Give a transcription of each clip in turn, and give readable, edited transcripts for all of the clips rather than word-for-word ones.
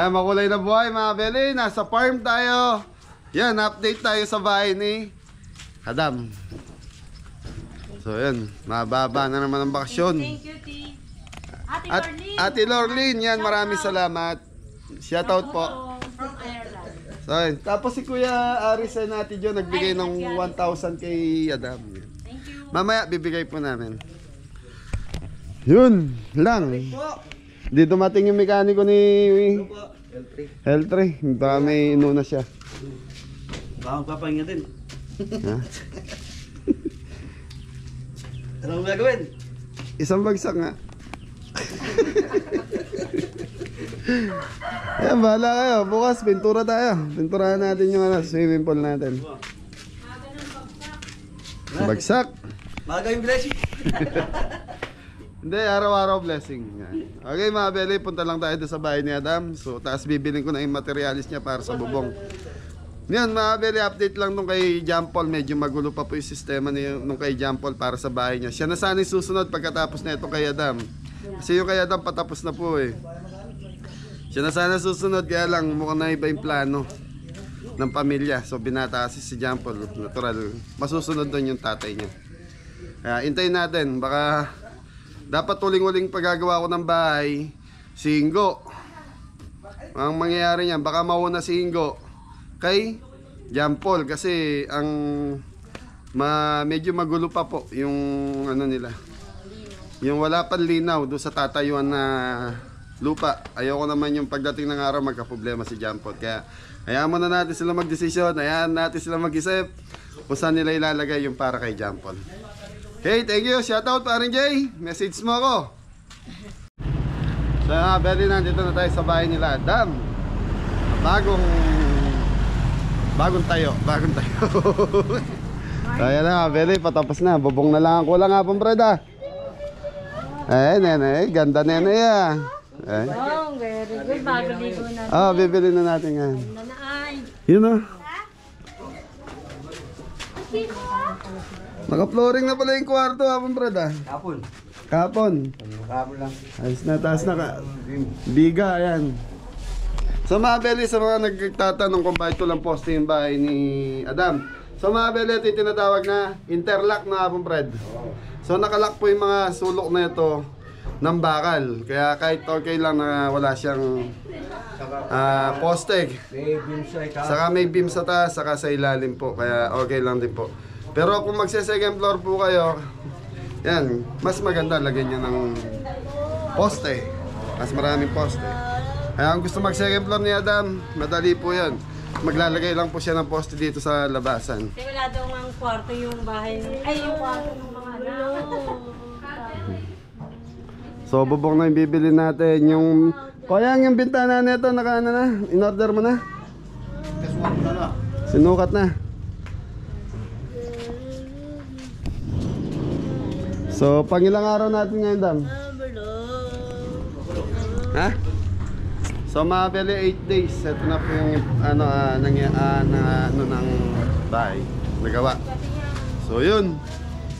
Ayan, makulay na buhay mga beli. Nasa farm tayo. Yan, update tayo sa bahay ni Adam. So yan, mababa na naman ang bakasyon. Thank you, T. Ate Lorlene. Ate Lorlene, yan, maraming salamat. Shoutout po. From Ireland. So, yan. Tapos si Kuya Aris and Ate Jo nagbigay ng 1,000 kay Adam. Thank you. Mamaya bibigay po namin. Yun lang. Di dumating yung mekaniko ni L3. Baka may inuna siya. Baka magpapahinga din. Ha? Anong gagawin? Isang bagsak nga. Ayan, bahala kayo. Bukas, pintura tayo. Pinturahan natin yung swimming pool natin. Bagsak. Maga yung blessing. Hindi, araw-araw blessing. Okay mga beli, punta lang tayo sa bahay ni Adam. So, taas bibilin ko na yung materialis niya para sa bubong. Yan mga beli, update lang nung kay John Paul. Medyo magulo pa po yung sistema nung kay John Paul para sa bahay niya. Siya na sana yung susunod pagkatapos na ito kay Adam. Kasi yung kay Adam patapos na po eh. Siya na sana susunod, kaya lang mukhang na iba yung plano ng pamilya. So binata kasi si John Paul, natural. Masusunod doon yung tatay niya. Kaya hintayin natin, baka dapat uling-uling paggagawa ko ng bahay si Ingo. Ang mangyayari niyan, baka mauna si Ingo kay John Paul kasi ang medyo magulo pa po yung ano nila. Yung wala pang linaw doon sa tatayuan na lupa. Ayoko naman yung pagdating ng araw magka-problema si John Paul. Kaya hayaan muna natin sila magdesisyon, hayaan natin sila mag-isip kung saan nila ilalagay yung para kay John Paul. Okay, thank you. Shoutout paring Jay. Message mo ako. So bali, nandito na tayo sa bahay nila Adam. Bagong tayo. Kaya na, bali, patapos na. Bubong na lang ako lang nga pong brada. Nene, ganda nene ya. Oh, very good. Bago ligo na. Bibili na natin yan. Nanaay. Yun o. Naka-flooring na pala yung kwarto hapon brada. Kapon. Kapon Lang. ayos na, taas na ka. Biga, ayan. So mga beli, sa mga nagtatanong kung bakit ko lang poste yung bahay ni Adam. So mga beli, ito yung tinatawag na interlock na hapon Fred. So nakalock po yung mga sulok na ito ng bakal. Kaya kahit okay lang na wala siyang poste. Saka may beam sa taas, saka sa ilalim po. Kaya okay lang din po. Pero kung magse-second floor po kayo, yan, mas maganda lagyan nyo ng poste. Mas maraming poste. Kaya kung gusto mag-second floor ni Adam, madali po yan. Maglalagay lang po siya ng poste dito sa labasan. Kasi wala daw ang kwarto yung bahay. Ay, yung kwarto ng mga anak. So bubong na yung bibili natin. Yung kaya yung bintana nito naka-ano na? In-order mo na? Sinukat na. So pang ilang araw natin ngayon, Dam? Ha? So mabili 8 days. Ito na po yung ng bahay nagawa. So yun.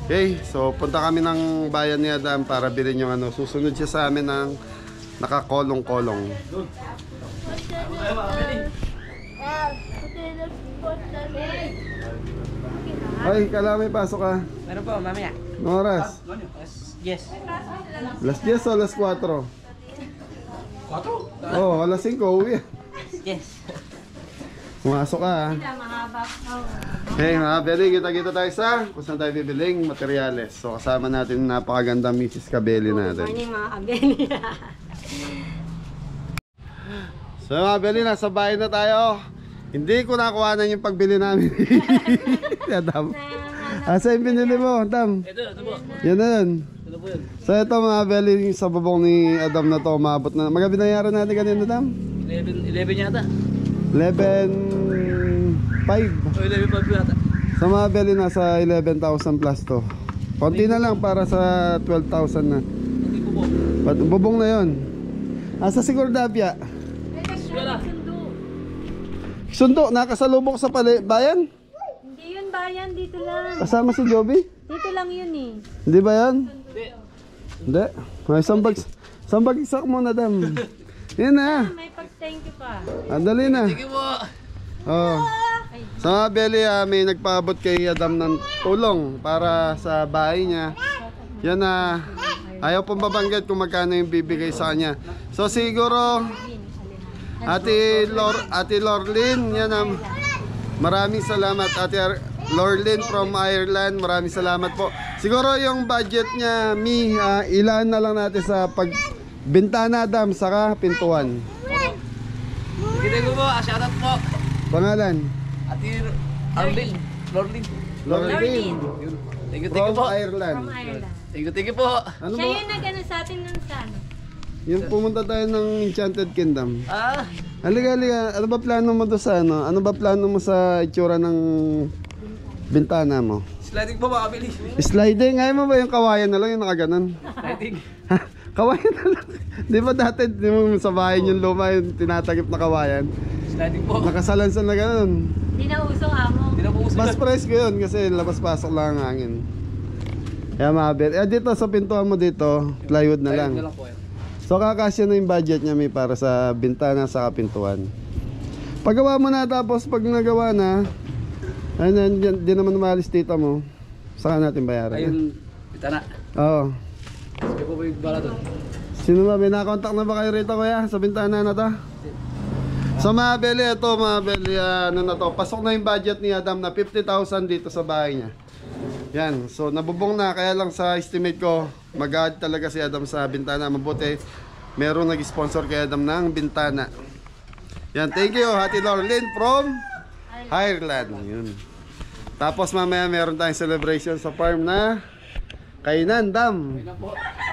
Okay, so punta kami ng bayan ni Adam para bilhin yung ano. Susunod siya sa amin ng nakakolong-kolong. Ay, kala may pasok ka. Meron po, mamaya. Anong oras? Yes. Alas 10 o alas 4? 4? Oo, alas 5 uwi. Yes. Pumasok ka ha. Mahaba. Hey mga beli, kita-kita tayo sa kung saan tayo bibiling materyales. So kasama natin yung napakaganda Mrs. Cabelli natin. Morning mga kabeli. So mga beli, nasa bahay na tayo. Hindi ko nakuhanan yung pagbili namin. Adam. Asa yung binili mo, Adam? Ito po. Yan na yun. Ito po yun. So ito mga beli, sa bubong ni Adam na to, umabot na. Magabi binayaran natin kanina, Adam? 11 yata. 11.5. O 11 yata. Sa mga beli, nasa 11,000 plus to. Konti na lang para sa 12,000 na. Hindi po po. Bubong na yun. Asa siguro Davia? Wala. Sundo, nakasalubok sa bayan? Hindi yun bayan, dito lang. Kasama si Joby? Dito lang yun eh. Hindi ba yan? Hindi. Hindi. Ay, sambagsak mo na, Dam. Yan na. May pag-thank you pa. Andali na. Thank you po. Oh. Ay, Sa mga Belly, may nagpaabot kay Adam ng tulong para sa bahay niya. Yan na. Ayaw pong babanggit kung magkano yung bibigay sa kanya. So siguro, Ate Lorlin, yan na. Maraming salamat Ate Lorlin from Ireland. Maraming salamat po. Siguro yung budget niya, ilan na lang natin sa pagbintana Adam saka pintuan. Thank you po. Shoutout po. Pangalan? Ate Arlene. Lorlin. Lorlin. Thank you From po. Ireland. from Ireland. Thank you po. Ano Siya ba? yung nag-ano sa atin nun sa ano? Yung pumunta tayo ng Enchanted Kingdom. Ah, Halika. Ano ba plano mo doon sa ano? Ano ba plano mo sa itsura ng bintana mo? sliding po makabili. Sliding. Ayaw mo ba yung kawayan na lang yung nakaganon? Sliding. Kawayan na lang. Di ba dati, di mo sa bahay yung luma yung tinatagip na kawayan? Sliding po. Nakasalansan na ganon. Hindi na usong amo. Hindi na po uso. Mas price ko yun kasi labas-pasok lang ang hangin. Kaya mabel. Dito sa pintuan mo dito, plywood na lang. lang po yan. So kakasya na yung budget niya may para sa bintana sa pintuan. Paggawa mo na tapos pag nagawa na, di naman umalis tita mo, saka natin bayaran. Ayun, kita na. Oo. Sige po yung bala doon. Sino ba? May nakontak na ba kayo rito kuya sa bintana na to? So mga Beli, ito mga Beli, ano na to, pasok na yung budget ni Adam na 50,000 dito sa bahay niya. Yan, so nabubong na, kaya lang sa estimate ko, mag-add talaga si Adam sa bintana. Mabuti, merong nag-sponsor kay Adam ng bintana. Yan, thank you, Ate Lorlin from Ireland. Yun. Tapos mamaya meron tayong celebration sa farm na kainan, Dam.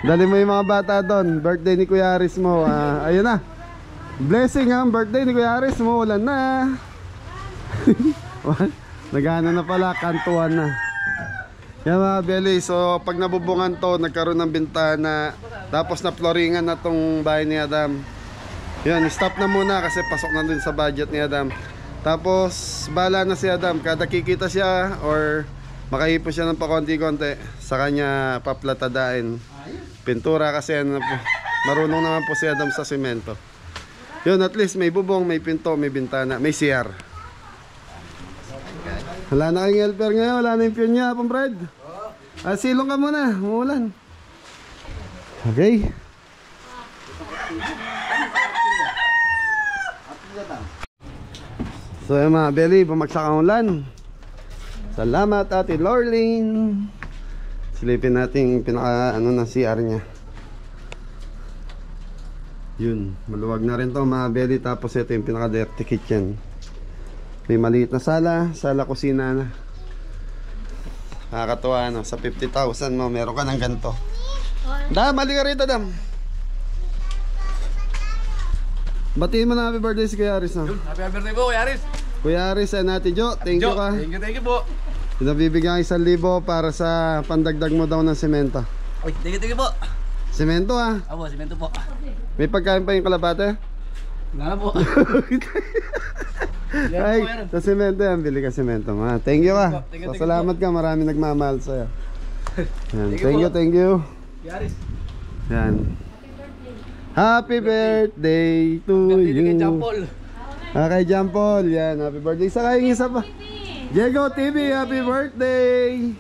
Dali mo yung mga bata doon, birthday ni Kuya Aris mo. Ayun na. Blessing ha, birthday ni Kuya Aris mo, ulan na. Nagana na pala, kantuan na. Yan mga Beli, so pag nabubungan to, nagkaroon ng bintana, tapos na flooringan na tong bahay ni Adam. Yan, stop na muna kasi pasok na dun sa budget ni Adam. Tapos, bala na si Adam, kada kikita siya or makaipon siya ng pakonti-konti, sa kanya paplatadain. Pintura kasi ano po, marunong naman po si Adam sa semento. Yun, at least may bubong, may pinto, may bintana, may CR. Wala na kayong helper ngayon, wala na yung piyon niya, pang Fred. Silong ka muna, umuulan. Okay. So yung mga Beli, bumagsak ang ulan. Salamat Ate Lorlin. Silipin natin yung pinaka ano na CR niya. Yun, maluwag na rin to mga Beli. Tapos ito yung pinaka dirty kitchen. May maliit na sala kusina na. Nakakatuwa no, sa 50,000 mo meron ka ng ganito. Dam, mali ka rito Dam. Batiin mo na happy birthday si Kuya Aris no? Happy birthday po, Kuya Aris. Kuya Aris and Ate Jo, thank you ka. Thank you po. Pinabibigyan 1,000 para sa pandagdag mo daw ng semento. Oy, thank you po. Semento ah. Abo, simento po. May pagkain pa yung kalapate? Wala na po. Ay, sa semento yan, bili ka semento ma. Thank you ka. Thank you, Salamat ka, marami nagmamahal sa'yo. Yan, Thank you thank you. Kuya Aris. Yan. Happy birthday to Birthday you. kay Jampol. Kay Jampol, yan, happy birthday. Saka yung isa pa. Diego TV, happy birthday.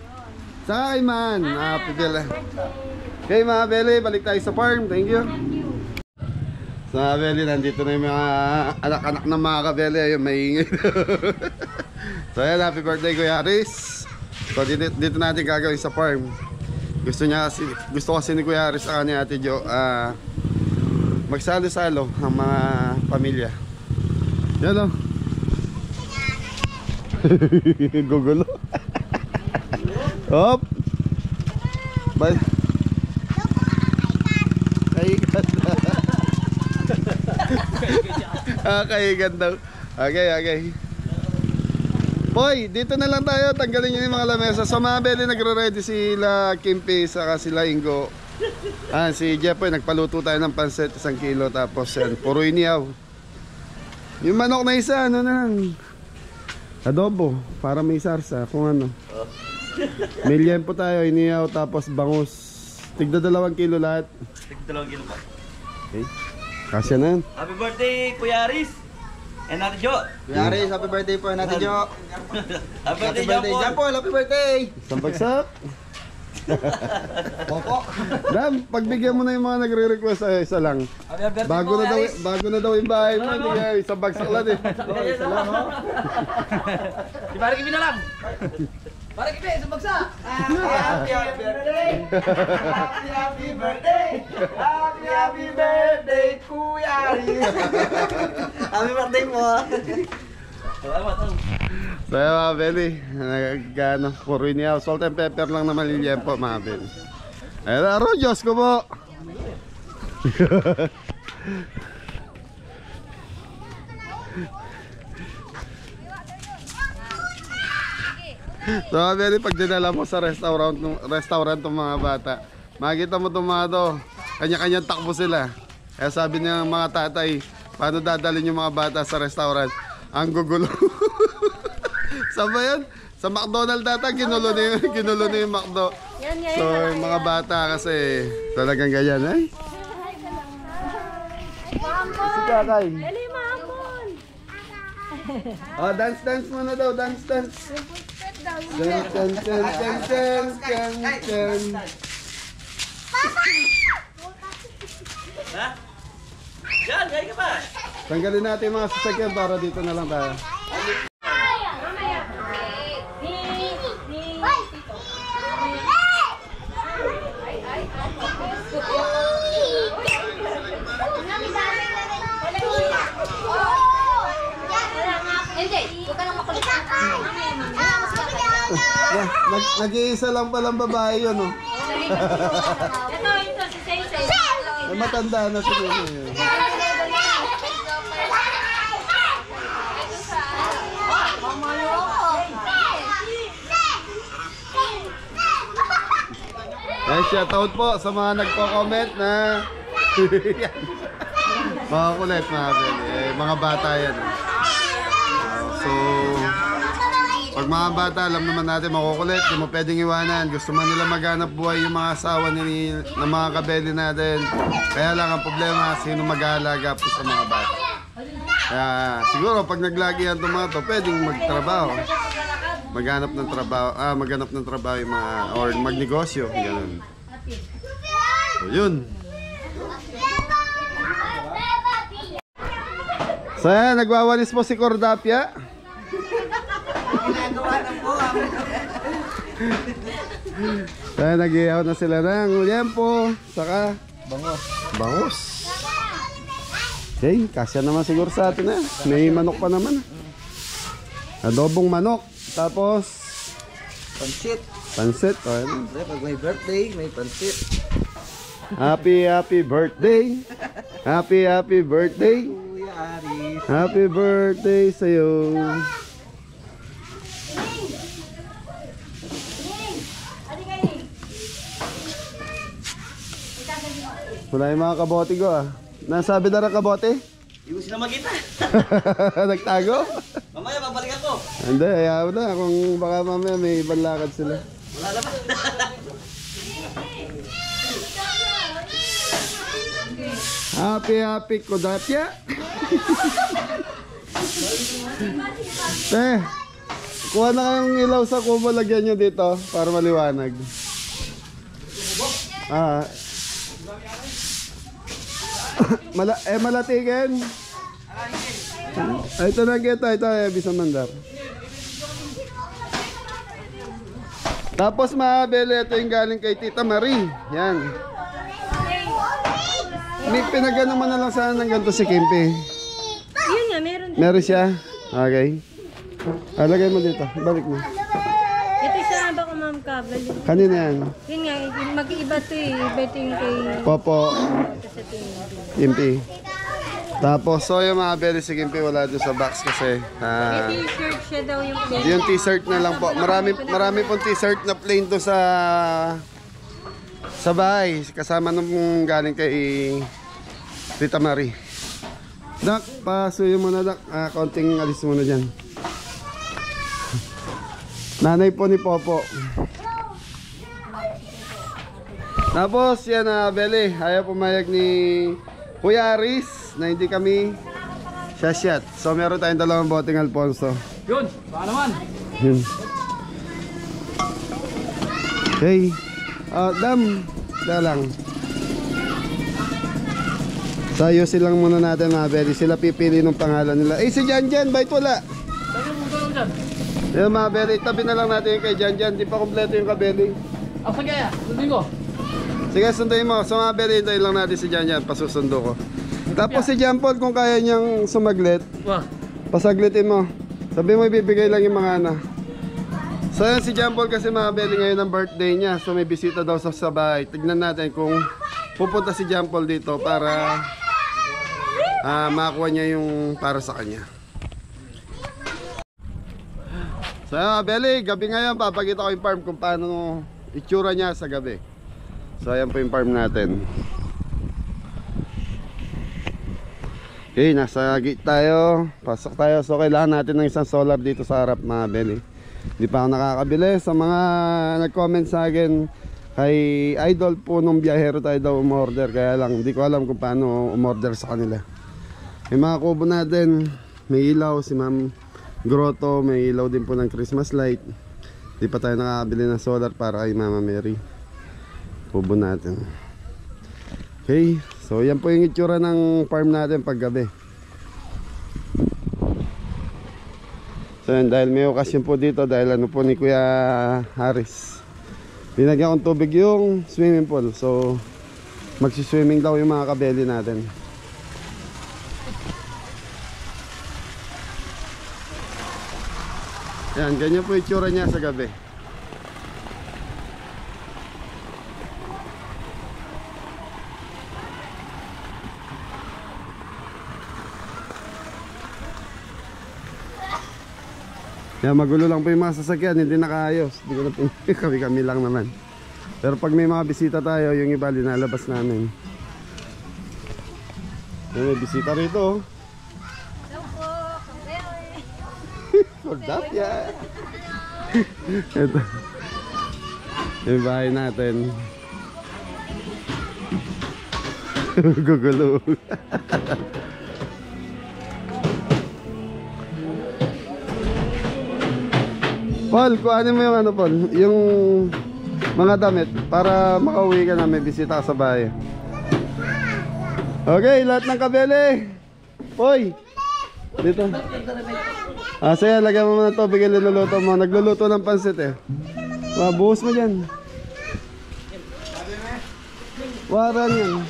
Saka kay Man, happy birthday. Okay mga Beli, balik tayo sa farm. Thank you. So mga Beli, nandito na yung mga anak-anak ng mga kabeli. Ayun, maingay. So yan, happy birthday Kuya Aris. So dito natin gagawin sa farm. Gusto kasi ni Kuya Aris ni Ate Jo magsalo-salo ang mga pamilya. Yan o. Gugulo. Hop. Bye. Kaigan. Kaigan daw. Okay. Boy, dito na lang tayo. Tanggalin nyo yung mga lamesa. Sa mga Beli, nagre-ready sila Kimpi, saka sila Ingo. Si Jepoy, nagpaluto tayo ng pansit 1 kilo. Tapos yan, puro inihaw. Yung manok na isa, ano na lang, adobo, para may sarsa. Kung ano, may liempo tayo, inihaw, tapos bangus. Tigda 2 kilo lahat. Tigda 2 kilo po. Okay. Kasya na yan. Happy birthday, Kuya Aris. And Ate Jo. Kuya Aris, happy birthday po, Nati Jo. Happy birthday, Happy birthday, John John Paul. Paul. Happy birthday. Isang bagsak. Popo. Dam, pagbigyan mo na yung mga nagre-request ay isa lang. Happy birthday, Bago po, na daw, Aris. bago na daw yung bahay mo, hindi kaya isang bagsak lang eh. Isa lang, oh. Di parang kimi na lang. Parang kimi, sumagsa. Happy birthday. Happy birthday. Happy birthday, Kuya Aris. Happy birthday po. Salamat, oh. So yun mga Beli, nagano, puro niya, salt and pepper lang naman liliyempo mga Beli. Ayun na, Diyos ko po! So mga Beli, pag dinala mo sa restaurant ng mga bata, makikita mo itong mga to, kanya-kanyang takbo sila. Kaya sabi niya ng mga tatay, paano dadalhin yung mga bata sa restaurant? Ang gugulo. Saan ba yan? Sa McDonald's data, ginulo na yung McDo. Yan, yan, So, yung mga bata kasi talagang ganyan, ay. Si Kakay. Dali, maamon. Oh, dance muna daw, dance. Dance. Ha? Diyan, gaya ka ba? Tanggalin natin yung mga sasakyan para dito na lang tayo. Hindi, huwag ka nang makulit. Nag-iisa lang palang babae yun, oh. Ito, si Say. Ay, matanda na siguro yun. Ay, shoutout po sa mga nagko-comment na mga kulit mga Beli. Mga bata yan. So, pag mga bata, alam naman natin makukulit, di mo pwedeng iwanan. Gusto man nila maghanap buhay yung mga asawa ng mga kabeli natin. Kaya lang ang problema, sino mag-aalaga po sa mga bata. Kaya siguro pag naglagihan itong mga to, pwedeng magtrabaho. Maghanap ng trabaho yung mga, or magnegosyo. Ganun. So, yun. So yan, nagwawalis po si Cordapia. So yan, nag-ihaw na sila ng liempo, saka bangos. Okay, kasya naman siguro sa atin na. May manok pa naman. Adobong manok. Tapos Pansit. pansit. Oh, yan. Pag may birthday, may pansit. Happy birthday. Happy birthday. Kuya Aris. Happy birthday sa'yo. Wala yung mga kabote ko ah. Nasabi na rin kabote? Hindi ko sila magkita. Nagtago? Mamaya, babalik ako. Hindi, ayaw na. Kung baka mamaya may ibang lakad sila. Wala naman. Happy Kodapia. Kuha na kayong ilaw sa kubo, lagyan nyo dito para maliwanag. Malatigan. Ito na kita, ito bisang mandar. Tapos mga bele, ito yung galing kay Tita Marie. Yan. May pinagano man na lang sana ng ganito si Kimpi. Yun nga, meron din. Meron siya? Okay. Lagay mo dito. Balik mo. Ito sa ba ko, Ma'am Kabal. Kanina yan. Yun nga, mag-iiba to eh. Iba ito yung kay... Popo. Ito sa tingin. Kimpi. Tapos, so yung mga berry si Kimpi wala doon sa box kasi. May t-shirt siya daw yung plain. Yung t-shirt na lang po. Marami pong t-shirt na plain doon sa bahay. Kasama nung galing kay Tita Marie. Dak, pasuyo mo na Dak. Konting alis mo na dyan. Nanay po ni Popo. Tapos yan Beli, ayaw pumayag ni Kuya Aris, na hindi kami shot. So meron tayong dalawang boteng Alfonso. Yun, baka naman. Yun. Okay. Dam, lang. So ayusin lang muna natin mga belly. Sila pipili ng pangalan nila. Si Janjan, bait wala. Sabi mo dyan dyan. Yung mga belly, tabi na lang natin yung kay Janjan. Di pa kompleto yung kabeli. Ako sa kaya, sundin ko. Sige, sunduin mo. So mga belly, hintayin lang natin si Janjan. Pasusundo ko. Tapos si John Paul, kung kaya niyang sumaglit, Wah. pasaglitin mo. Sabi mo, ibibigay lang yung mga ana. So yan si John Paul kasi mga belly ngayon ang birthday niya. So may bisita daw sa bahay. Tignan natin kung pupunta si John Paul dito para makakuha niya yung para sa kanya. So yan mga belly, gabi ngayon papakita ko yung farm kung paano itsura niya sa gabi. So ayan po yung farm natin. Okay, nasa gate tayo. Pasok tayo. So kailangan natin ng isang solar dito sa harap mga belly. Hindi pa ako nakakabili. Sa mga nag-comment sa akin, kay Idol po nung biyahero tayo daw umorder. Kaya lang, hindi ko alam kung paano umorder sa kanila. May mga kubo natin. May ilaw, si Ma'am Grotto. May ilaw din po ng Christmas light. Hindi pa tayo nakakabili ng solar para kay Mama Mary. Kubo natin. Okay, so yan po yung itsura ng farm natin pag gabi. So yan, dahil may okasyon po dito, dahil ano po ni Kuya Haris, binagyan kong tubig yung swimming pool. So magsiswimming daw yung mga kabeli natin. Yan, ganyan po yung itsura niya sa gabi. Yan, magulo lang po yung mga sasakyan, hindi nakaayos. Hindi ko na kami lang naman. Pero pag may mga bisita tayo, yung iba linalabas namin. Yan, may bisita rito. Hold yan. Ito. Yung bahay natin. Gugulo. Paul, kuhanin mo yung ano Paul, yung mga damit para makauwi ka na, may bisita ka sa bahay. Okay, lahat ng kabele. Hoy, dito. Sige, lagyan mo muna tubig yung niluluto mo. Nagluluto ng pansit eh. Buhos mo dyan. Waran yan.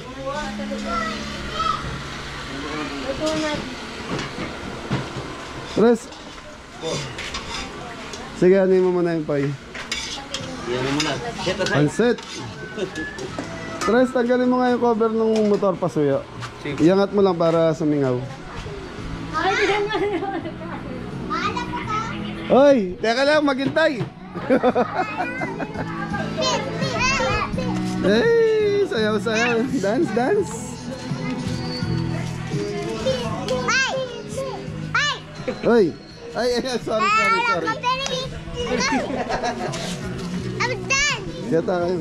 Tres. Sige, ano mo muna yung pay. Pansit. Tres, tanggalin mo nga yung cover ng motor pasuyo. Iangat mo lang para sumingaw. Hoy, teka lang, maghintay. Hey, sayaw, sayaw. Dance, dance. Hoy. Ay, sorry. Kata kayo.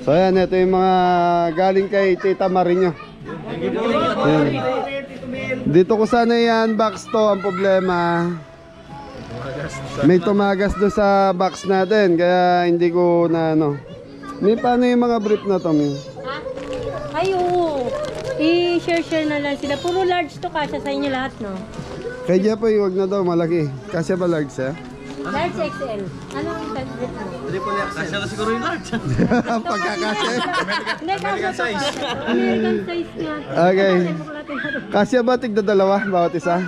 So yan, ito yung mga galing kay Tita Marino. Yan. Dito ko sana i-unbox to. Ang problema, may tumagas doon sa box natin. Kaya hindi ko na ano. May paano yung mga brief na to? Ay, oo. I-share na lang sila. Puro large to, kasya sa inyo lahat, no? Kay Jepoy, huwag na daw, malaki. Kasya ba large siya? Large XL. Anong tag-grip mo? Kasya na siguro yung large. Pagkakasya. Hindi, American size. American size nga. Okay. Kasya ba tigda dalawa? Bawat isa?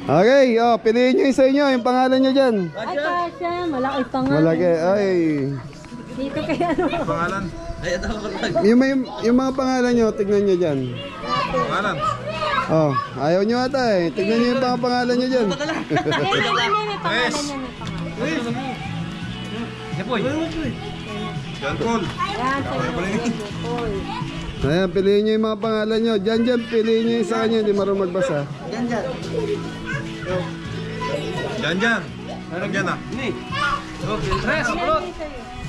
Okay, piliin nyo isa inyo. Yung pangalan nyo dyan. Ay, kasya. Malaki pa nga. Malaki. Ay. Dito kaya ano? Pangalan? Ay, ito ako lang. Yung mga pangalan nyo, tignan nyo dyan. Pangalan? Oh, ayaw nyo ata eh. Tignan nyo yung mga pangalan nyo dyan. May pangalan niya. Jepoy. John Paul. Yan, sa'yo. Ayan, piliin nyo yung mga pangalan nyo. Dyan, piliin nyo yung sa kanya. Hindi marunong magbasa. Jan. Anong dyan ah? Tres, ulot.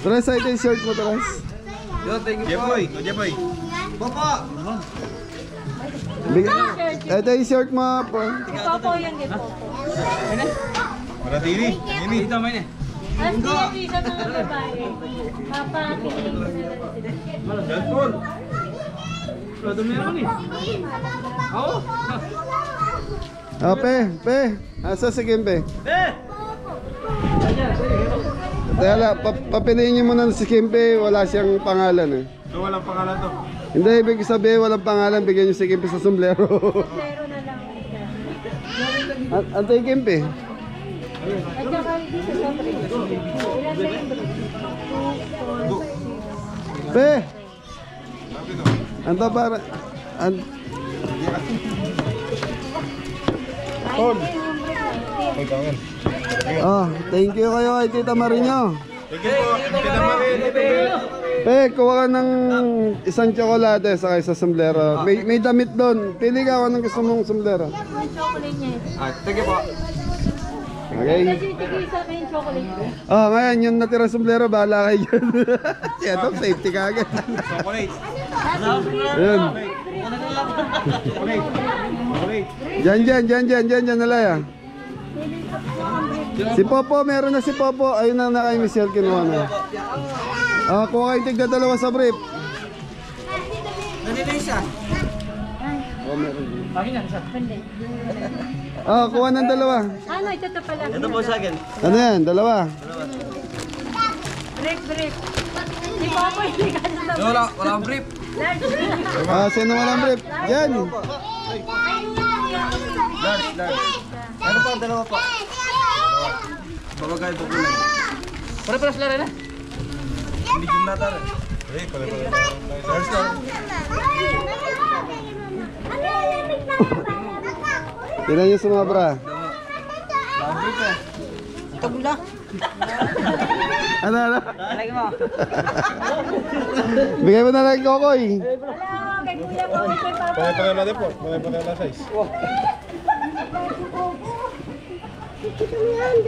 Tres, ay ito yung shirt mo, Tres. Yo, thank you po. Jeboy. Papa. Ito yung shirt mo po. Ito po yung gift po. Maratini. Ini. Ito may na. As hindi sa mga babae. Papa, Cellphone. Todo meron eh. Oo. Ah, pe. Asa si Kimpe? Teka lang, papiliin niyo muna si Kimpe, wala siyang pangalan eh. So walang pangalan to. Hindi, ibig sabihin walang pangalan, bigyan niyo si Kimpe sa sombrero. zero na lang. Antay Kimpe. At saka dito sa free. Ilan sa yung Pe! Anta para... Oh, thank you kayo kay Tita Marino. Thank you po. Tita Marie. Pe, kuha ka ng isang tsokolate sa sa sombrero. May damit doon. Pili ka kung anong gusto mong sombrero. Yung chocolate niya. Thank you po. Okay. Kasi tigil sa akin yung chocolate ko. Oh, ngayon yung natira sombrero, bahala kayo dyan. Ito, safety ka agad. Chocolate. Ayun. Diyan na lang. Si Popo, meron na si Popo. Ayun na kay Michelle kinuha na. Ah, kuha kayong tigda dalawa sa brief. Nandito isa. Oh, meron. Hindi. Ah, kuha ng dalawa. Ano, ito pala. Ito po sa akin. Ano yan? Dalawa. Brief. Si Papa hindi ka na sa Wala akong brief. large brief. Ah, sino walang brief? Yan. Large. Ano pa? Dalawa pa. Babagay po kulay. Pare-paras lang na. Hindi yung natar. Eh, pare-paras. Large lang. Tignan nyo sumabra. Tagula. Ano? Lagi mo. Bigay mo na lang Kokoy. Wala, kay Kuya po, kay Papa. Pare-paras natin po. Pare-paras na size.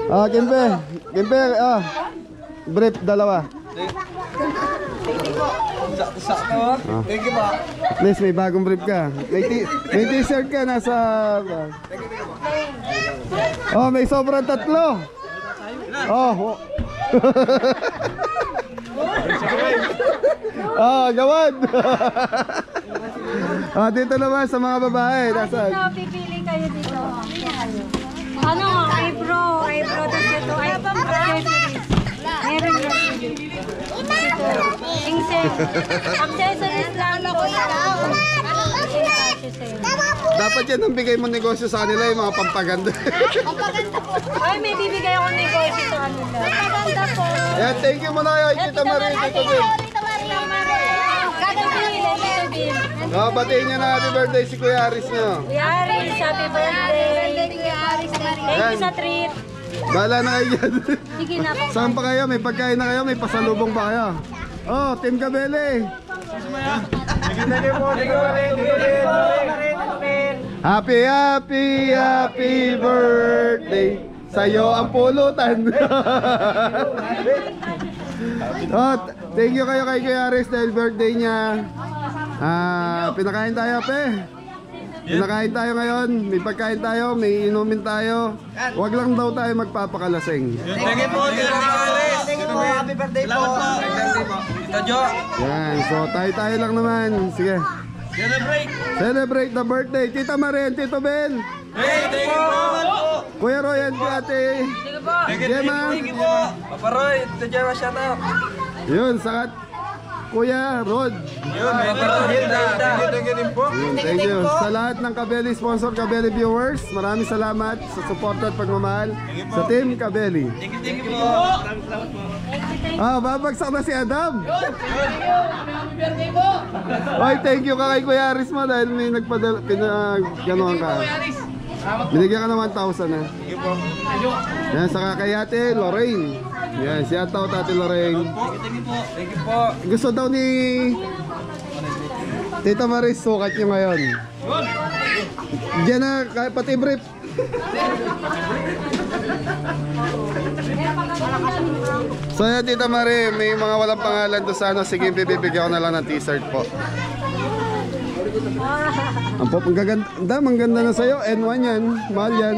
Ah, Kimpe, brief, dalawa. Sakto. Thank you po. Please, may bagong brief ka. May t-shirt ka, nasa... Oh, may sobrang tatlo. Oh. Ah, gawad. Ah, dito naman sa mga babae. Nasaan? Dito, pipili kayo dito. Ano, eyebrow, tapos ito, accessories. Meron yan. Ito, accessories lang po. Dapat yan ang bigay mo negosyo sa kanila, yung mga pampaganda. Ay, may bibigay ako negosyo sa kanila. Maganda po. Yan, thank you muna kayo, Tita Marie, Tito Bill. Oh, batiin niyo na happy birthday si Kuya Aris nyo. Yaris, happy birthday. Thank you sa treat. Bahala na kayo dyan. Sige na po. Saan pa kayo? May pagkain na kayo? May pasalubong ba kayo? Oh, Team Kabele. Happy birthday. Sa'yo ang pulutan. Oh, thank you kayo kay Kuya Aris dahil birthday niya. Pinakain tayo, pe. Pinakain tayo ngayon, may pagkain tayo, may inumin tayo. Huwag lang daw tayo magpapakalasing. Thank you po. Thank you po. Happy birthday po. Happy birthday po. Tito Jo. Yan, so tayo lang naman. Sige. Celebrate the birthday. Tita Marie, Tito Ben. Thank you po. Kuya Roy and Ate Gemma. Thank you po. Papa Roy, Tito Jo, shout out. Yun, sakat Kuya Rod. Yun, thank you din po. Yun, thank you. Sa lahat ng Kabeli sponsor, Kabeli viewers, maraming salamat sa support at pagmamahal sa Team Kabeli. Thank you po. Babagsak na si Adam. Oy, thank you ka kay Kuya Aris mo dahil may ganoon ka. Binigyan ka ng 1,000 na. Thank you po. Yan, saka kay Ate Lorraine. Yan, si Ate Lorraine. Thank you po. Gusto daw ni Tita Maris sukat nyo ngayon. Diyan na, pati brief. So yan, Tita Marie, may mga walang pangalan doon sa ano. Sige, bibigyan ko na lang ng t-shirt po. Ang ganda na sa'yo. N1 yan. Mahal yan.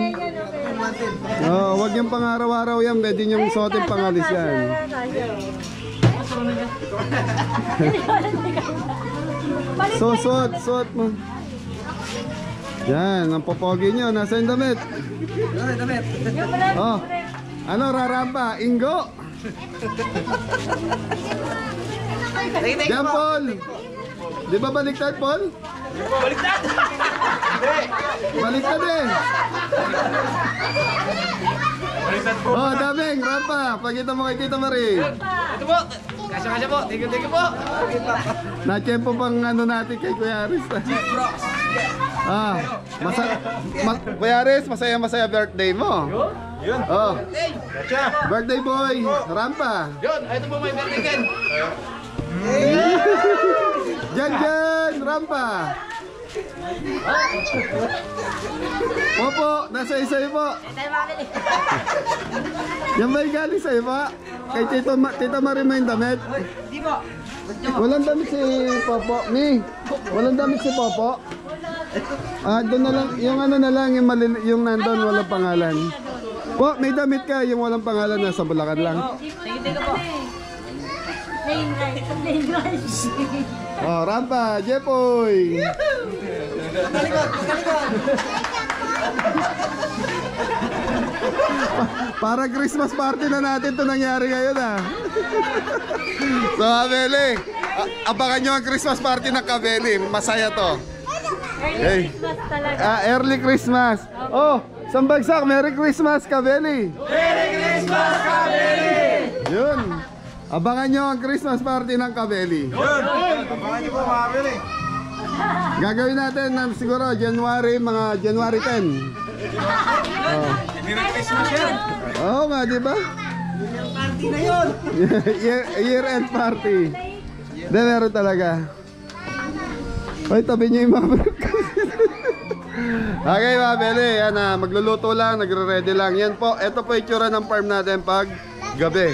Oh, wag yung pang-araw-araw yan. Pwede yung suotin pangalis yan. So, suot mo. Yan, ang popogi nyo. Nasa yung damit. Oh, ano, rarampa? Ingo. Yan, Paul. Di ba baliktad, Paul? Baliktad! Baliktad eh. Baliktad po. Oh, daming, rampa. Pakita mo kay Tita Marie. Ito po. Kasya po. Thank you po. Na-tempo pang ano natin kay Kuya Aris. Ah, Kuya Aris, masaya birthday mo. Yun. Oh, birthday boy, rampa. Yun. Ito po may birthday ken. Jan, rampa. Opo, nasa isa po. Yan ba yung galing sa iba? Kay Tita Marie mo yung damit? Di po. Walang damit si Popo. Walang damit si Popo. Ah, doon na lang, yung ano na lang, yung nandun, walang pangalan. Po, may damit ka, yung walang pangalan, nasa Bulacan lang. Tingin po. Plain rice. Oh, rampa, Jepoy. Para Christmas party na natin to nangyari ngayon ah. So, Abeli, abangan nyo ang Christmas party ng Kabeli. Masaya to. Early Christmas talaga. Early Christmas. Oh, Sambagsak, Merry Christmas, Kabeli. Merry Christmas, Kabeli! Yun. Abangan nyo ang Christmas party ng Kabeli. Abangan niyo po mga Beli. Gagawin natin ng siguro January, mga January 10. Oh. Merry Christmas yan. Oo nga, di ba? Party na yun. Year-end party. Hindi, meron talaga. Ay, tabi niyo yung mga okay, mga Beli. Yan, magluluto lang, nagre-ready lang. Yan po, ito po itsura ng farm natin pag gabi.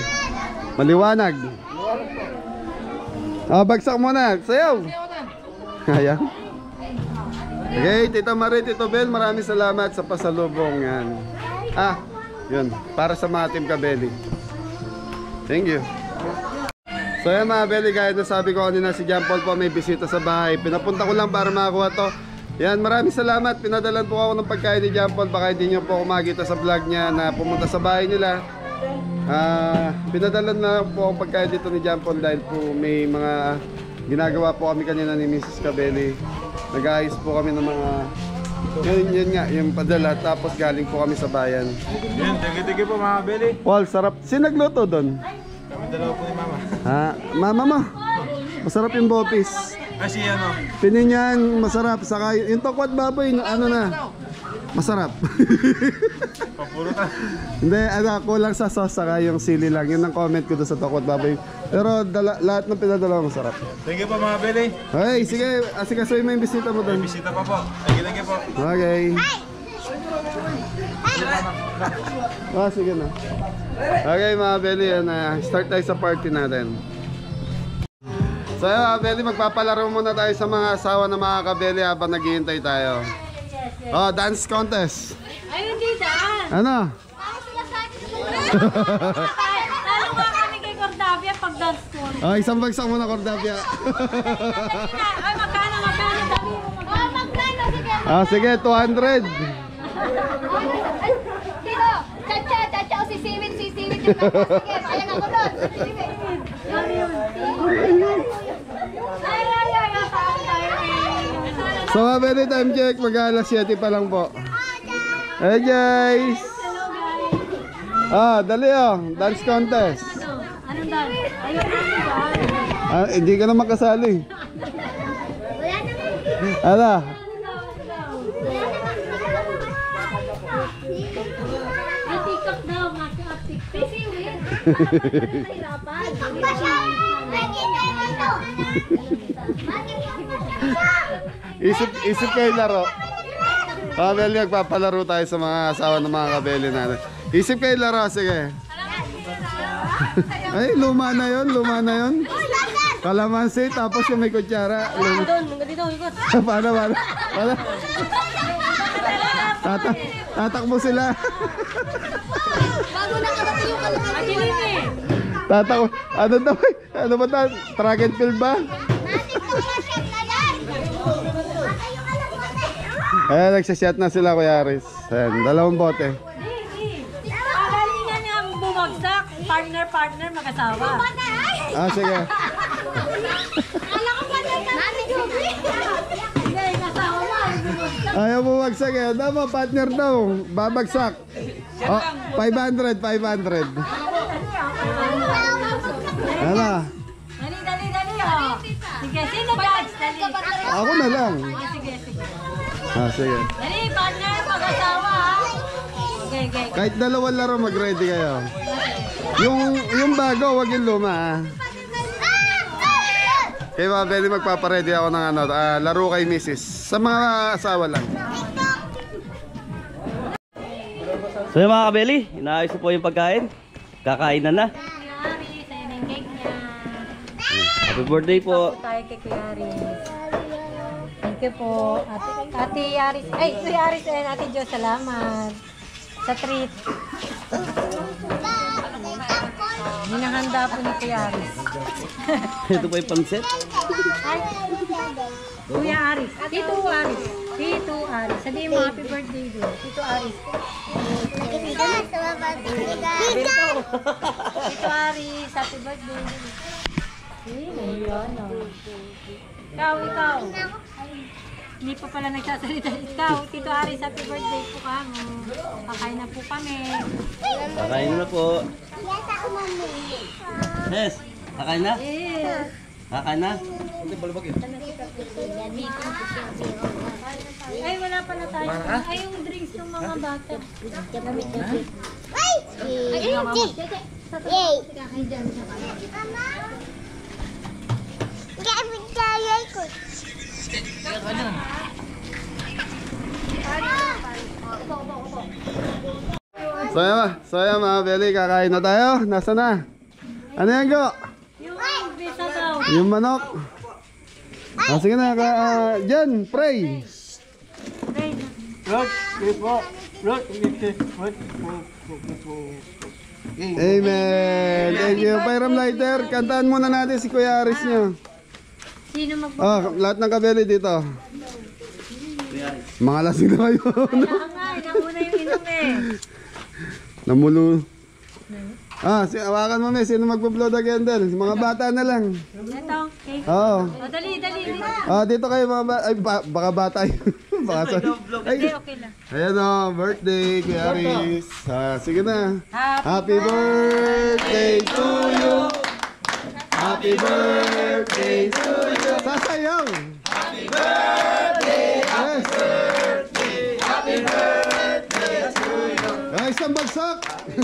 Maliwanag. Bagsak muna. Sayaw. Ayan. Okay, Tita Marie, Tito Bel, maraming salamat sa pasalubong. Yan. Yun. Para sa mga Team Kabeli. Thank you. So yan mga Beli, gaya na sabi ko kanina, si John Paul po may bisita sa bahay. Pinapunta ko lang para makakuha to. Yan, maraming salamat. Pinadalan po ako ng pagkain ni John Paul. Baka hindi nyo po ako makita sa vlog niya na pumunta sa bahay nila. Pinadalan na po ang pagkain dito ni John Paul dahil po may mga ginagawa po kami kanina ni Mrs. Kabeli. Nag-ayos po kami ng mga yun nga, yung padala. Tapos galing po kami sa bayan. Yan, tigi-tigi po mga Beli. Paul, sarap. Sino nagluto doon? Kami dalawa po ni Mama. Mama mo. Masarap yung bopis. Kasi ano, Pininyan, masarap. Saka yung tokwat baboy, ano na. Masarap. papuro na. Hindi, kulang sa sauce saka yung sili lang. Yun ang comment ko doon sa tokwat baboy. Pero lahat ng pinadala masarap. Thank you po mga Beli. Okay, sige. Asikasuhin mo yung bisita mo doon. Bisita pa po. Thank you po. Okay. Sige na. Okay mga Beli, start tayo sa party natin. So Beli, magpapalaro muna tayo sa mga asawa ng mga Kabeli habang naghihintay tayo. Oh, dance contest. Ay, hindi daan. Ano? Lalo nga kami kay Cordavia pag dance ko. Oh, isang bagsak muna, Cordavia. Ay, magkano, dami mo magkano. Sige, 200. Sino? Chacha, o sisiwit. Sige, bayan ako doon. Sisiwit. Ay. So mga Beli, time check. Mag-alas 7 pa lang po. Hey guys. Dali dance contest. Anong dance? Ayun, Hindi ka na makasali. Wala naman. Ala. Ay, TikTok daw, TikTok. Sisiwit. Mahirapan. Isip kayo laro. Kabeli, magpapalaro tayo sa mga asawa ng mga Kabeli natin. Isip kayo laro, sige. Ay, luma na yun, luma na yun. Kalamansi, tapos yung may kutsara. Doon, hanggang dito, ikot. Paano? Tatakbo sila. Bago nakarating yung kalamansi. Agiling eh. Tatakbo. Ano daw? Ano ba ito? Track and field ba? Natin ko na siya na yan. Baka yung kalamansi. Ayan, nagsashot na sila, Kuya Aris. Ayan, 2 bote. Pagalingan niya ang bumagsak. Partner, mag-asawa. Ah, sige. Alam ko pa na natin yung Hindi, kasawa mo. Ayaw mo magsak eh. Dapat partner daw. Babagsak. Oh, 500. Ano? Dali, oh. Sige, sino judge? Dali. Ako na lang. Sige. Ah, sige. Dali, partner, mag-asawa, ha? Okay. Kahit 2 laro, mag-ready kayo. Yung bago, wag yung luma ah. Kaya mga Beli, magpapaready ako ng laro kay Mrs. Sa mga asawa lang. So yung mga kabeli, inaayos po yung pagkain. Kakain na. Kuya Aris, ayun ang cake niya. Happy birthday po. Tayo kay Kuya Aris. Thank you po. Ate Aris. Ay, Kuya Aris, ayun, Ate Jo, salamat. Sa treat. Hinahanda po ni Kuya Aris. Ito po yung pansit. Ay, Kuya Aris. Tito Aris. Tito Aris. Sabihin mo happy birthday do. Tito Aris. Tito Aris, happy birthday. Ayun, Ikaw. Hindi pa pala nagsasalita. Ikaw, Tito Aris, happy birthday po ka mo. Kakain na po kami. Kakain na po. Yes, kakain na? Yes. Kakain na? Ay, wala pala tayo. Ay, yung drinks ng mga bata. So yan mga Beli, kakain na tayo. Nasaan na? Ano yan, Go? Yung bisa daw. Yung manok. Sige na, dyan, pray. Amen. Thank you. Pairam lighter. Kantaan muna natin si Kuya Aris nyo. Sino mag... Lahat ng kabeli dito. Mga lasing na kayo. Kaya nga, nauna yung inom eh. Namulo. Hawakan mo, may. Sino magpa-blow the candle? Mga bata na lang. Ito, cake. Oo. O, dali. Dito kayo mga bata. Ay, baka bata yun. Baka Hindi, okay lang. Ayan o, birthday, Kuya Aris. Sige na. Happy birthday to you. Happy birthday to you. Sasayaw. Happy birthday. Yes. Happy birthday to you. Ay, isang bagsak. Happy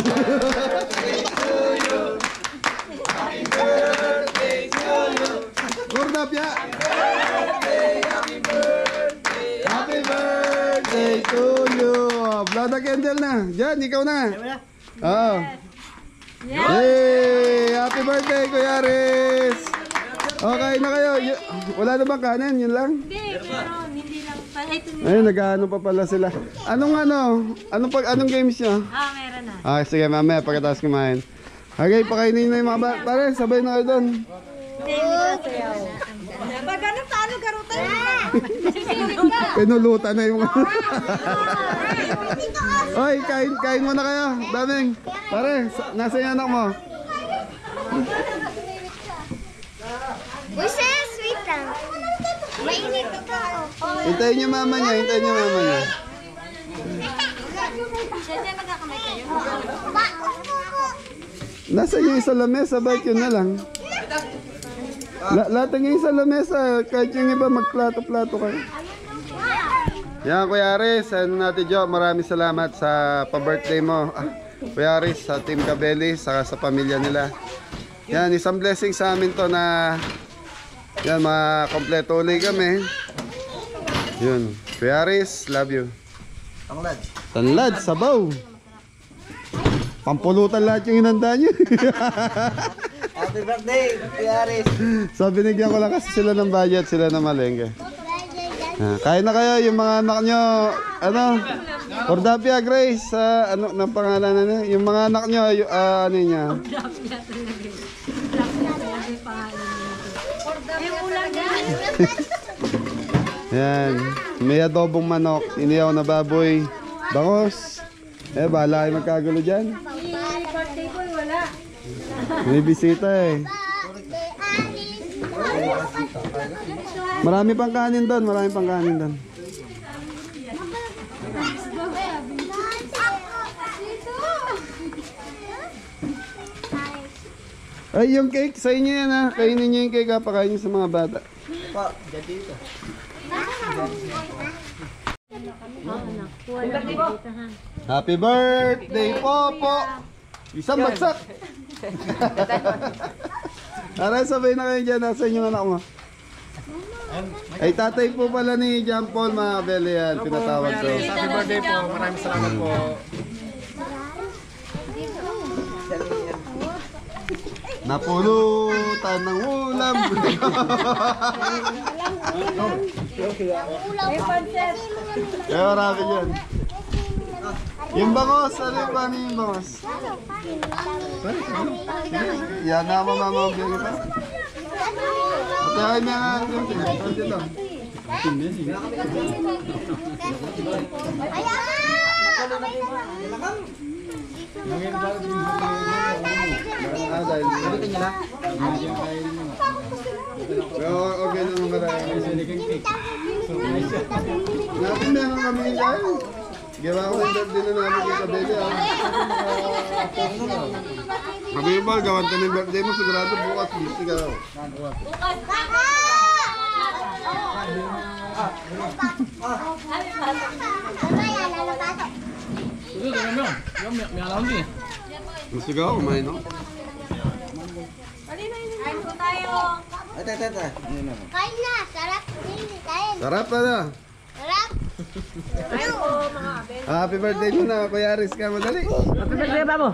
birthday to you. Gordap ya. Happy birthday to you. Blow the candle na. Diyan, ikaw na. Oo. Yay! Happy birthday, Kuya Aris. Okay na kayo. Wala na bang kanin? Yun lang? Hindi, meron. Hindi lang pa. Ito Ay, nag-ano pa pala sila. Anong games nyo? meron na. Sige, mamaya pagkatapos kumain. Okay, pakainin na yung mga bata. Pare, sabay na kayo doon. Hindi na sayaw. Pag ano, paano garutan? Pinulutan na yung Oy, kain muna kayo. Daming. Pare, nasa yung anak mo? Uy, sis, wait lang. Mainit ito. Hintayin niyo mama niya, Siyempre, magkakamay kayo. Nasa yung sa lamesa, bait yun na lang. Lahat yung sa lamesa, kahit yung iba magplato-plato kayo. Yan, Kuya Aris, natin Jo, maraming salamat sa pa-birthday mo. Kuya Aris, sa Team Cabelli, saka sa pamilya nila. Yan, isang blessing sa amin to na yan, makompleto ulit kami. Yun, Kuya Aris, love you. Tanlad, sabaw. Pampulutan lahat yung inanda nyo. Happy birthday, Yaris. So binigyan ko lang kasi sila ng budget, sila na malengke. Kain na kayo yung mga anak nyo. Ano? Ordapia Grace, ano ng pangalan na niya? Yung mga anak nyo, ano niya? Ordapia talaga. Ordapia pangalan niya. Eh, ulang yan. Yan. May adobong manok, iniyaw na baboy, bangos. Bahala kayo magkagulo dyan. Birthday boy, wala. May bisita eh. Marami pang kanin doon, marami pang kanin doon. Ay, yung cake sa inyo yan ha. Kainin nyo yung cake ha, pakain nyo sa mga bata. Pa, jadi ito. Happy birthday, Popo! Isang bagsak! Tara, sabay na kayo dyan. Nasa inyong anak mo. Ay, tatay po pala ni John Paul, mga kabeli yan. Pinatawag ko. Happy birthday po. Maraming salamat po. Napulutan ng ulam. Kaya marami dyan. Yung bangos, ano yung paano yung bangos? Yan na mamamawag yan ito. Pati akin na nga. Pati lang. Pero okay naman marami. Natin meron kami dyan. Gawa ko yung birthday na namin kay Kabeli ha. Kabeli Bal, gawan ka ng birthday mo. Sigurado bukas. Gusto ka raw. May alam din. Gusto ka kumain no? Kain po tayo. Ate. Kain na, sarap din. Kain. Sarap pa na. Sarap. Kain po mga abel. Happy birthday mo na. Kuya Aris ka madali. Happy birthday ba mo?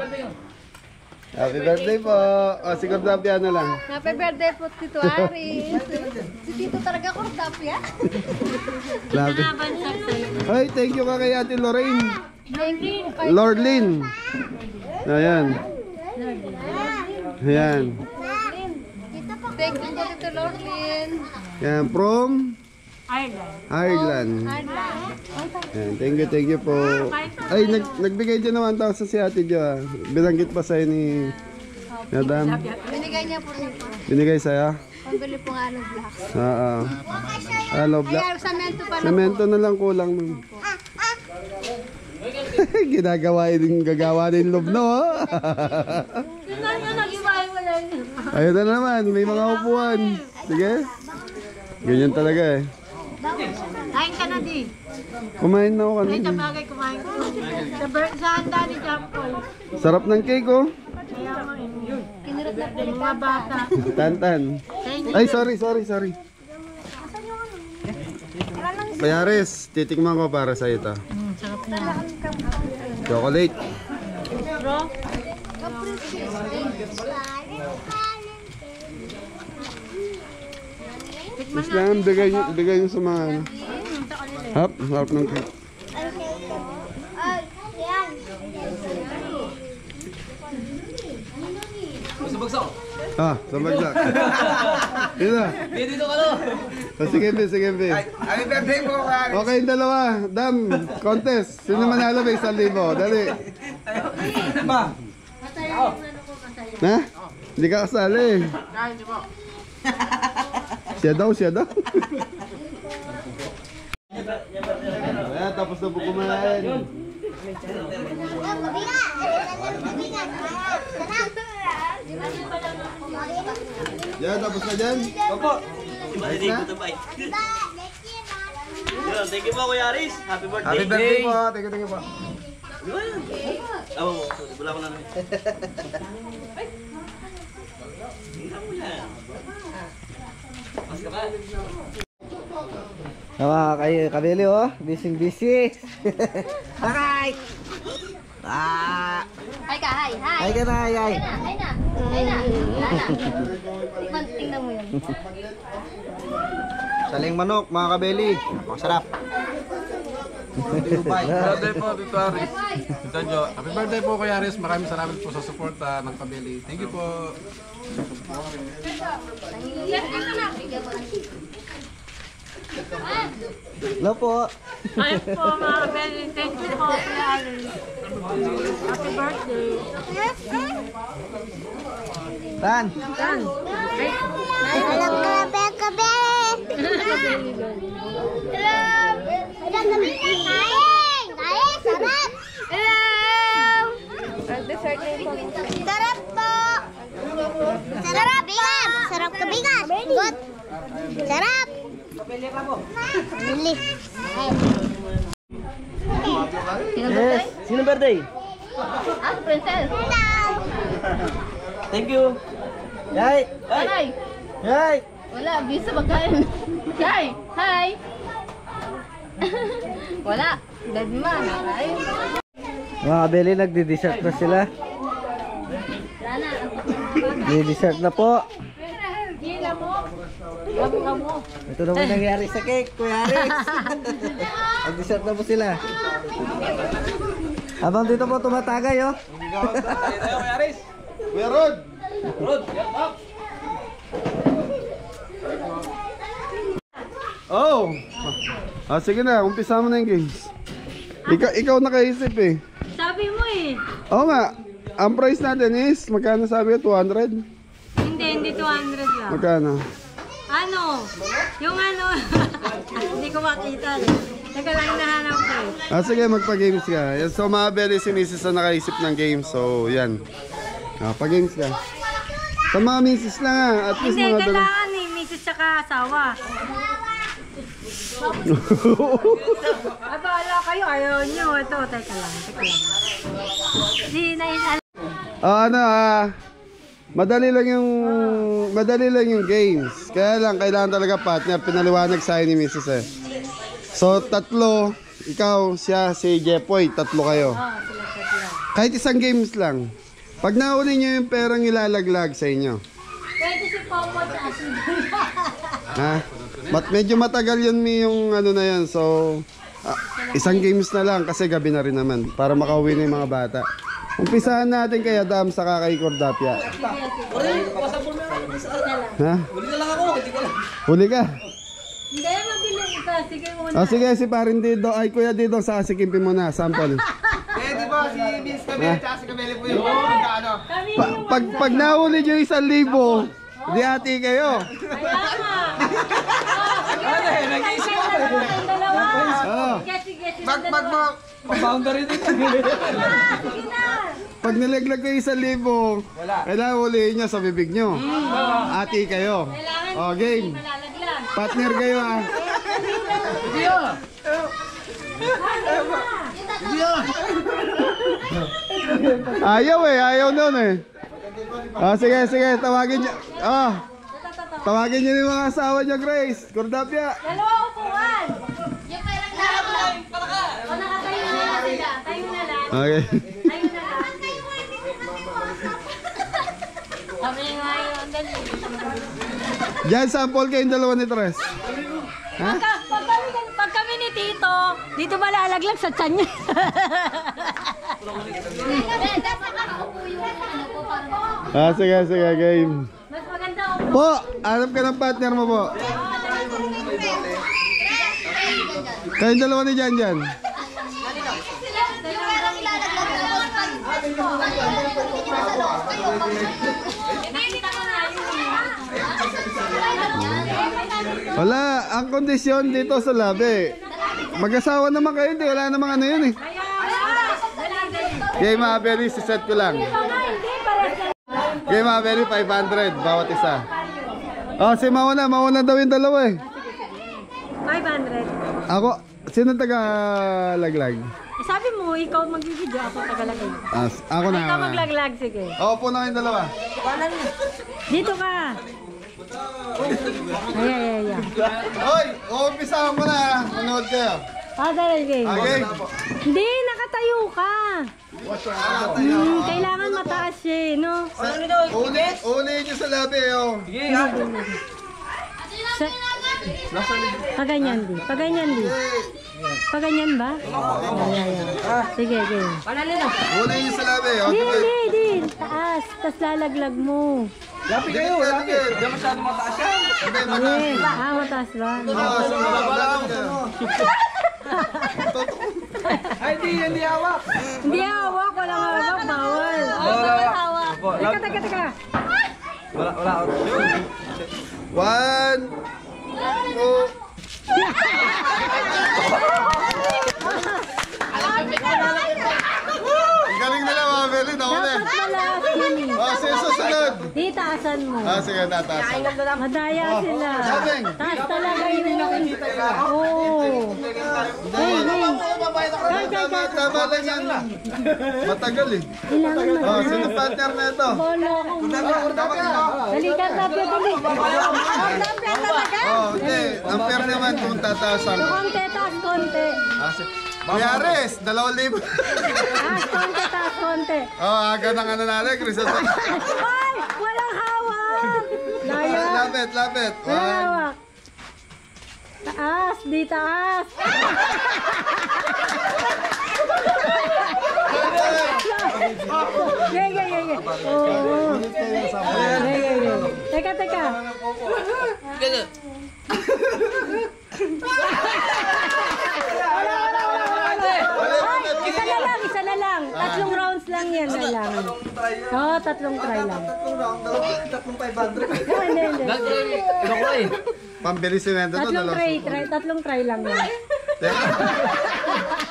Happy birthday po. O, si Cordapia na lang. Happy birthday po, Tito Aris. Si Tito talaga Cordapia. Grabe. Nabansag sa'yo. Ay, thank you ka kay Ate Lorraine. Thank you. Lordlyn. Ayan. Ayan. Thank you po, Tito Lorlin. Yan, from Ireland. Ireland. Yan, thank you po. Ay, nagbigay din naman 1,000 si Ate Jo. Binanggit pa sa'yo ni Madam. Binigay niya po rin po. Binigay sa'yo? Pambili po nga ng blocks. Oo. Hello, Black. Ay, samento pa na po. Semento na lang kulang nun. Gagawa din loob, no? Tingnan nyo, nag-iwain mo lang. Ayun na naman, may mga upuan. Sige. Ganyan talaga eh. Kain ka na di. Kumain na ako Ay, kanina. sa bagay kumain ko. Sa handa ni John Paul. Sarap ng cake, oh. Kaya mo yun. Kinirot na po yung mga bata. Tantan. Ay, sorry. Payares, titikman ko para sa ito. Sarap na. Chocolate. Bro, Mas lang, bigay nyo sa mga ano. Harap ng cake. Sa bagsak. Sa bagsak. Dito. Dito ka lo. Sige, be. Happy birthday po, Yaris. Okay, yung dalawa. Dam, contest. Sino manalo may 1,000? Dali. Ba? Ha? Hindi ka kasali. Siya daw. Ayan, tapos na po kumain. Yan, tapos na dyan. Opo. Thank you po, Kuya Aris. Happy birthday. Happy birthday po. Thank you po. Wala ko na namin. Kayo, Kabeli, oh. Busy. Alright. Hi ka, hi. Ay ka na, ay. Ay na. Tingnan mo yun. Saling manok, mga kabeli. Masarap. Birthday po, Victoria. Jojo, happy birthday po Kuya Aris. Maraming salamat po sa suporta ng Kabeli. Thank you po. Hello po. Ayun po mga kabeli. Thank you po, Kuya Aris. Happy birthday. Tan. Sarap po! Sarap bigas! Sarap ka bigas! Good! Sarap! Bili! Yes. Sino birthday? Ah, princess! Thank you. Yay. Hi! Yay. Wala, bisa magkain. Hi! Hi! Wala, dead man. Hi! Mga kabeli, nagdi-dessert na sila. Lana, Di-dessert na po. Gila mo. Lamo mo. Ito naman nangyari sa cake, Kuya Aris. Nag-dessert na po sila. Habang dito po tumatagay, oh. Tayo, Kuya Aris. Kuya Rod! Rod, get up. Oh! Sige na, umpisa mo na yung games. Ikaw nakaisip eh. Sabi mo eh. Oo nga, ang price natin is, magkano sabi ko, 200? Hindi 200 lang. Magkano? Ano? Yung ano? Hindi ko makita eh. Teka lang nahanap ko eh. Sige, magpa-games ka. So mga beli si Mrs. na nakaisip ng games, so yan. Pa-games ka. Sa mga Mrs. lang at least Hindi, mga dalawa. kailangan eh. Misis tsaka asawa. Abala kayo, ayaw nyo. Ito, teka lang. Di na madali lang yung games. Kaya lang kailangan talaga partner, pinaliwanag sa akin ni Mrs. eh. So tatlo, ikaw, siya, si Jepoy, tatlo kayo. Kahit isang games lang. Pag nahuli nyo yung perang ilalaglag sa inyo. Pwede si Popo sa asin. Ha? Medyo matagal yun yung ano na yan. So isang games na lang kasi gabi na rin naman para makauwi na yung mga bata. Umpisahan natin kaya dam sa kakay Cordapia. Ha? Huli na lang ako, hindi ko lang. Huli ka? Hindi, mabilis ka. Sige muna. Sige, si parin Dido. Ay, Kuya Dido, sasikipin mo na. Sample. Di ba si Miss Kabeli at si Kabeli po yung ano? Pag nahuli nyo 1,000, di ati kayo. Kaya nga. Nag-iisip ako. Dalawa. Sige. Pa-boundary din. Sige na. Pag nilaglag kayo 1,000, kailangan huliin nyo sa bibig nyo. Ati kayo. Kailangan Game. malalaglag. Partner kayo ah. Ayaw nun eh. Sige, tawagin nyo. Tawagin nyo yung mga asawa nyo, Grace. Cordapia. Dalawa upuan. Yung perang lalaglag. O nakatayo na lang sila. Tayo na lang. Okay. Tayo na lang. Kami nga yun. Dali. Diyan, sample kayong dalawa ni Tres. Ha? Pag kami ni Tito, dito malalaglag sa tiyan niya. Dapat nakaupo yung ano po para Sige, game. Mas maganda upo. Po, hanap ka ng partner mo po. Kayong dalawa ni Jan. Yung perang ilalaglag Nakita ko na yun. Wala, ang kondisyon dito sa labi. Mag-asawa naman kayo, hindi. Wala namang ano yun eh. Okay, mga berry, siset ko lang. Okay, mga berry, 500 bawat isa. Si mauna daw yung dalawa eh. 500. Ako, sino taga-laglag? Sabi mo, ikaw mag-video, ako tagalagay. Ako na. Ikaw maglaglag, sige. Po na kayong dalawa. Dito ka. Ay. Hoy, umpisahan ko na. Manood kayo. Dali, game. Okay. Hindi, tayo ka. Kailangan mataas siya eh, no? Uli nyo sa labi, oh. Paganyan di. Paganyan di. Paganyan ba? Sige, sige. Uli nyo sa labi, oh. Di. Taas. Tapos lalaglag mo. Lapi kayo, lapi. Hindi masyado mataas yan. Hindi. Mataas ba? Oo, sumabalak kayo. Ay, hindi hawak. Hindi hawak. Walang hawak. Bawal. Teka. Wala. 1, 2. Ang galing nila mga Beli, nauli. Dapat malasin. Oh, sige, susunod. Di, taasan mo. Sige, tataas. Madaya sila. Sabing. Taas talaga yun. Oo. Tama lang yan. Matagal eh. Kailangan Oh, sino partner na ito? Bolo ko. Dali ka, tapos dali. Oh, hindi. Ang fair naman kung tataasan. Konti, taas konti. Kuyares, 2,000. Taas konti, taas konti. Oh, aga ng ano natin, Chris. Ay! Walang hawak! Laya. Lapit. Walang hawak. Taas, di taas. Gege. Oo. Gege. Teka. Isa na lang. 3 rounds lang yan kailangan. Oo, 3 try lang. 500. Hindi. Ito ko eh. Pambili simento to, 3 try lang yan.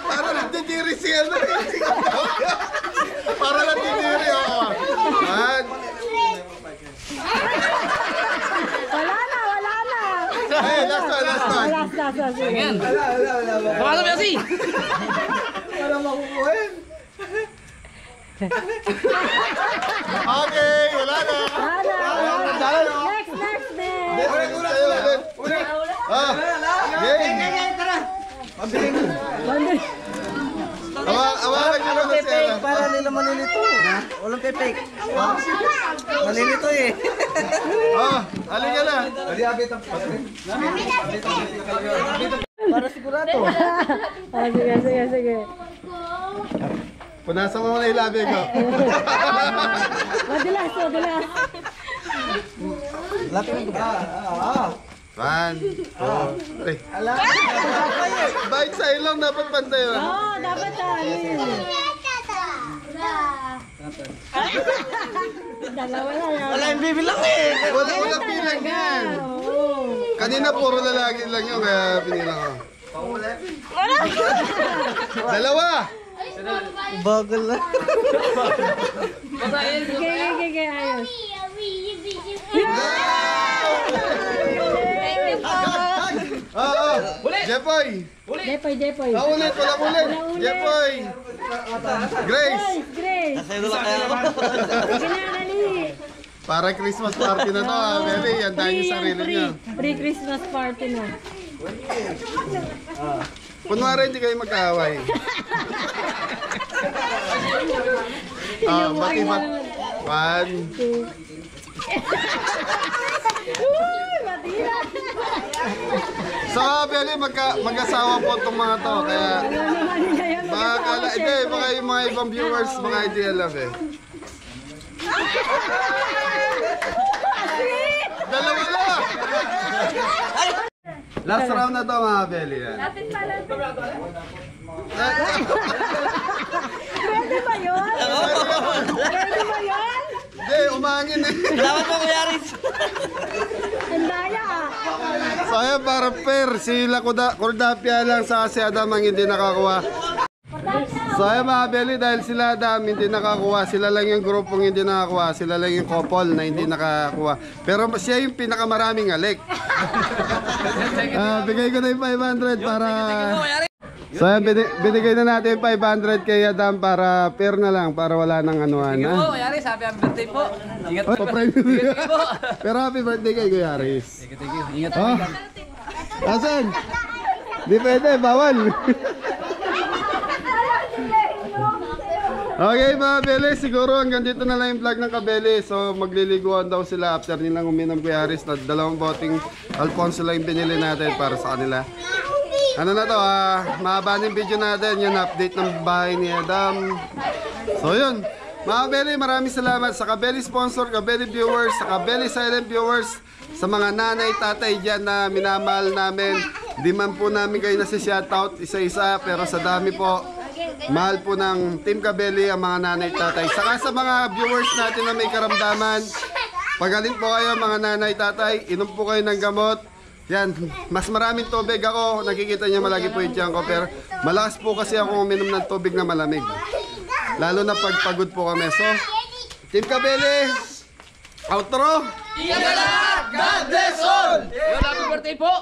Para lang titiri si ano. Para lang titiri, oo. Wala na. Hey, last one. Last. Sige. Wala na, Messi. Okay, wala na. Next. Ulit. Game. Awalan nyo naman si Ella. Para nila malilito. Walang pepek. Malilito eh. Alin ka na. Para sigurado. Sige. Punasan mo muna yung labi ko. Madulas. Lapit ng duga. 1, 2, 3. Bait sa ilong, dapat pantay yun. Oo, dapat Dalawa na yan. Wala yung bibilang eh. Wala pilang yan. Kanina puro lalaki lang yun, kaya pinilang ko. 2. Bagal na. Sige, ayos. Jepoy. Jepoy. Ulit. Jepoy. Grace. Nasa'yo lang kaya ako. Sige na, dali. Para Christmas party na to, Mary. Yan tayo yung sarili niya. Pre-Christmas party na. Kunwari hindi kayo magkaaway. Bati-bat. 1. So, Beli, mag-asawa po itong mga to. Kaya, baka yung mga ibang viewers, mga hindi alam eh. 2 na! Last round na to, mga Beli. Pwede ba yun? Hindi, umangin eh. Salamat po, Kuya Aris. Ang daya ah. So ayan, para fair, sila Cordapia lang sa si Adam ang hindi nakakuha. So ayan mga Beli, dahil sila Adam hindi nakakuha, sila lang yung grupong hindi nakakuha, sila lang yung couple na hindi nakakuha. Pero siya yung pinakamaraming alik. Bigay ko na yung 500 para... So ayan, binigay na natin 500 kay Adam para fair na lang, para wala nang anuhan. Thank you po, Kuya Aris. Happy birthday po. Ingat po. Pero happy birthday kay Kuya Aris. Thank you. Ingat po. Asan? Di pwede, bawal. Okay mga Beli, siguro hanggang dito na lang yung vlog ng Kabeli. So magliliguan daw sila after nilang uminom Kuya Haris na 2 boting Alfonso lang yung binili natin para sa kanila. Ano na to, mahaba na yung video natin, yung update ng bahay ni Adam. So yun, mga Kabeli, maraming salamat sa Kabeli sponsor, Kabeli viewers, sa Kabeli silent viewers, sa mga nanay, tatay dyan na minamahal namin. Di man po namin kayo nasi-shoutout isa-isa, pero sa dami po, mahal po ng Team Kabeli ang mga nanay, tatay. Saka sa mga viewers natin na may karamdaman, pagaling po kayo mga nanay, tatay, inom po kayo ng gamot. Yan, mas maraming tubig ako, nakikita niyo malagi po yung tiyan ko, pero malakas po kasi ako uminom ng tubig na malamig. Lalo na pagpagod po kami. So, Team Kabeli, outro! Ingat ka lahat! God bless all! Happy birthday po!